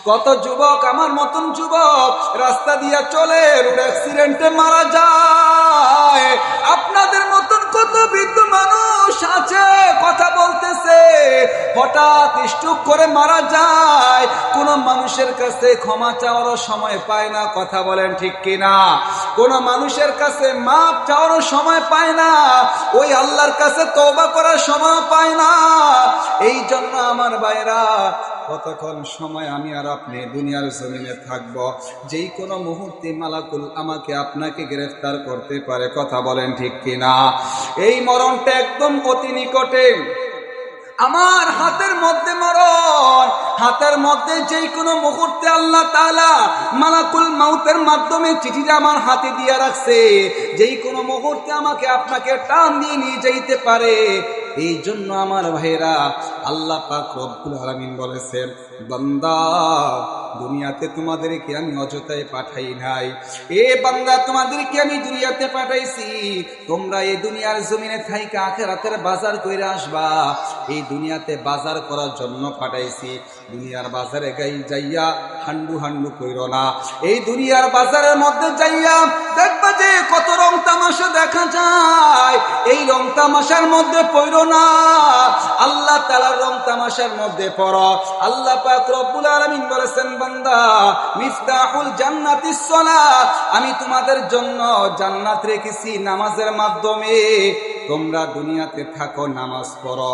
কত যুবক আমার মতন যুবক রাস্তা দিয়ে চলে রোড অ্যাক্সিডেন্টে মারা যায়। আপনাদের মতন কত বৃদ্ধ মানুষ আছে কথা বলতেছে, হঠাৎ স্ট্রোক করে মারা যায়। কোন মানুষের কাছে ক্ষমা চাওয়ারও সময় পায় না, কথা বলেন ঠিক কিনা? কোন মানুষের কাছে মাপ চাওয়ারও সময় পায় না, ওই আল্লাহর কাছে তওবা করার সময় পায় না। এই জন্য আমার ভাইরা, কতক্ষণ সময় আমি আর আপনি দুনিয়ার জমিনে থাকব? যেই কোনো মুহূর্তে মালাকুল আমাকে আপনাকে গ্রেফতার করতে পারে, কথা বলেন ঠিক কিনা? এই মরণটা একদম অতি নিকটে। আমার হাতের মধ্যে মরণ, হাতের মধ্যে যেই কোনো মুহূর্তে আল্লাহ তাআলা মালাকুল মাউতের মাধ্যমে চিঠিটা আমার হাতে দিয়ে রাখছে, যেই কোনো মুহূর্তে আমাকে আপনাকে টান দিয়ে নিয়ে যাইতে পারে। এই জন্য আমার ভাইরা, আল্লাহ পাক রব্বুল আলামিন বলেছেন, বান্দা দুনিয়াতে তোমাদেরকে আমি অযথায় পাঠাই নাই। এ বান্দা তোমাদেরকে আমি দুনিয়াতে পাঠাইছি, তোমরা এই দুনিয়ার জমিনে থাইকা আখিরাতের বাজার কইরা আসবা। এই দুনিয়াতে বাজার করার জন্য পাঠাইছি। দুনিয়ার বাজারে গাই যাইয়া হান্ডু হান্ডু কইরো না। এই দুনিয়ার বাজারের মধ্যে যাইয়া দেখবা যে কত রং তামাশা দেখা যায়, এই রং তামাশার মধ্যে পড়ো না, আল্লাহ তাআলার রং তামাশার মধ্যে পড়ো। আল্লাহ পাক রব্বুল আলামিন বলেছেন, বান্দা মিফতাহুল জান্নাতিস সালাত, আমি তোমাদের জন্য জান্নাত রেখেছি নামাজের মাধ্যমে। তোমরা দুনিয়াতে থাকো, নামাজ পড়ো।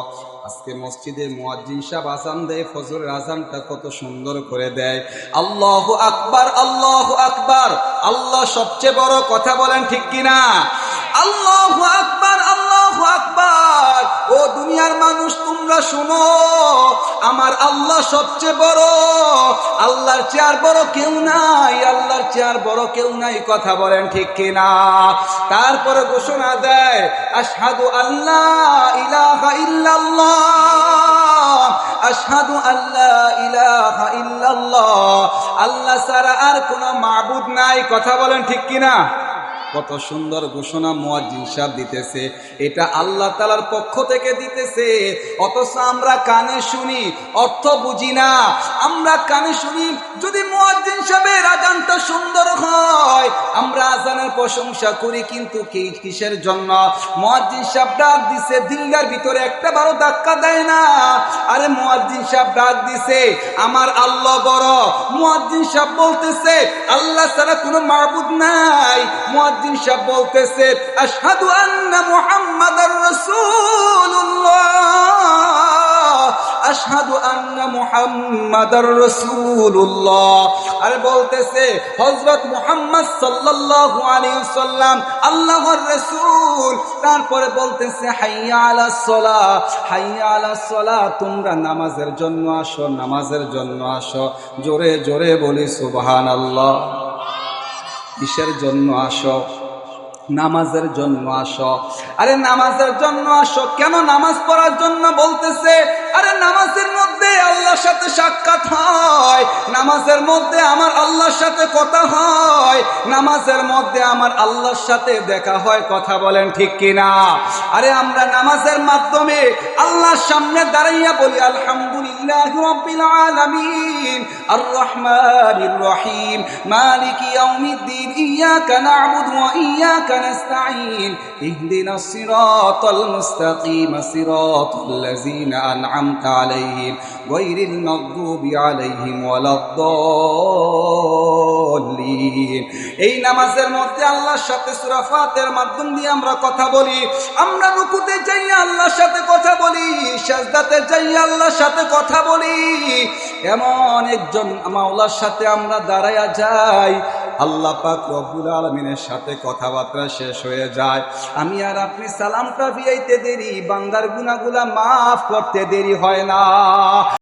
আজকে মসজিদে মুয়াজ্জিন সাহেব আযান দেয়, ফজরের আযানটা কত সুন্দর করে দেয়, আল্লাহু আকবার, আল্লাহু আকবার। আল্লাহ সবচেয়ে বড়, কথা বলেন ঠিক কিনা? আল্লাহু আকবার, আল্লাহু আকবার। ও দুনিয়ার মানুষ তোমরা শুনো, আমার আল্লাহ সবচেয়ে বড়, আল্লাহর চেয়ে আর বড় কেউ নাই, আল্লাহর চেয়ে আর বড় কেউ নাই, কথা বলেন ঠিক কিনা? তারপরে ঘোষণা দেয়, আশহাদু আল্লা ইলাহা ইল্লাল্লাহ, আশহাদু আল্লা ইলাহা ইল্লাল্লাহ, আল্লাহ ছাড়া আর কোনো মাবুদ নাই, কথা বলেন ঠিক কিনা? কত সুন্দর ঘোষণা মুয়াজ্জিন সাহেব দিতেছে, এটা আল্লাহ তাআলার পক্ষ থেকে দিতেছে। অথচ আমরা কানে শুনি, অর্থ বুঝি না। আমরা কানে শুনি, যদি মুয়াজ্জিন সাহেবের আযানটা সুন্দর হয় আমরা আযানের প্রশংসা করি, কিন্তু কিসের জন্য? মুয়াজ্জিন সাহেব ডাক দিছে, দিলদার ভিতরে একটা বারো ধাক্কা দেয় না। আরে মুয়াজ্জিন সাহেব ডাক দিছে, আমার আল্লাহ বড়। মুয়াজ্জিন সাহেব বলতেছে আল্লাহ ছাড়া কোনো মাবুদ নাই। মুয়াজ্জিন সাহেব বলতেছে আশহাদু আন্না মুহাম্মাদার রাসূলুল্লাহ, আশহাদু আন্না মুহাম্মাদার রাসূলুল্লাহ। আর বলতেছে হযরত মুহাম্মদ সাল্লাল্লাহু আলাইহি ওয়াসাল্লাম আল্লাহর রাসূল। তারপরে বলতেছে হাইয়া আলাস সালাহ, হাইয়া আলাস সালাহ, তোমরা নামাজের জন্য আসো, নামাজের জন্য আসো। জোরে জোরে বলি সুবহানাল্লাহ। কিসের জন্য আসো? নামাজের জন্য আসো। আরে নামাজের জন্য আসো কেন? নামাজ পড়ার জন্য বলতেছে। আরে নামাজের মধ্যে আল্লাহর সাথে সাক্ষাৎ হয়, নামাজের মধ্যে আমার আল্লাহর সাথে কথা হয়, নামাজের মধ্যে আমার আল্লাহর সাথে দেখা হয়, কথা বলেন ঠিক কিনা? আরে আমরা নামাজের মাধ্যমে আল্লাহর সামনে দাঁড়াইয়া বলি আলহামদুলিল্লাহি রাব্বিল আলামিন আর রহমানির রহিম মালিকি ইয়াউমিদ্দিন ইয়্যাকা না'বুদু ওয়া ইয়্যাকা নাস্তাঈন ইহদিনাস সিরাতাল মুস্তাকিম সিরাতাল লাযিনা আন'আমতা আলাইহিম গায়রিল মাগদুবি আলাইহিম ওয়ালাদ-দাল্লিন। এই নামাজের মধ্যে আল্লাহর সাথে সূরা ফাতিহার মাধ্যম দিয়ে আমরা কথা বলি। আমরা রুকুতে যাইয়া আল্লাহর সাথে কথা বলি, সিজদাতে যাইয়া আল্লাহর সাথে কথা বলি। এমন একজন মাওলার সাথে আমরা দাঁড়ায়া যাই, আল্লাহ পাক রব্বুল আলামিনের সাথে কথাবার্তা শেষ হয়ে যায়। আমি আর আপনি সালামটা ফিরাইতে দেরি, বান্দার গুনাহগুলা মাফ করতে দেরি হয় না।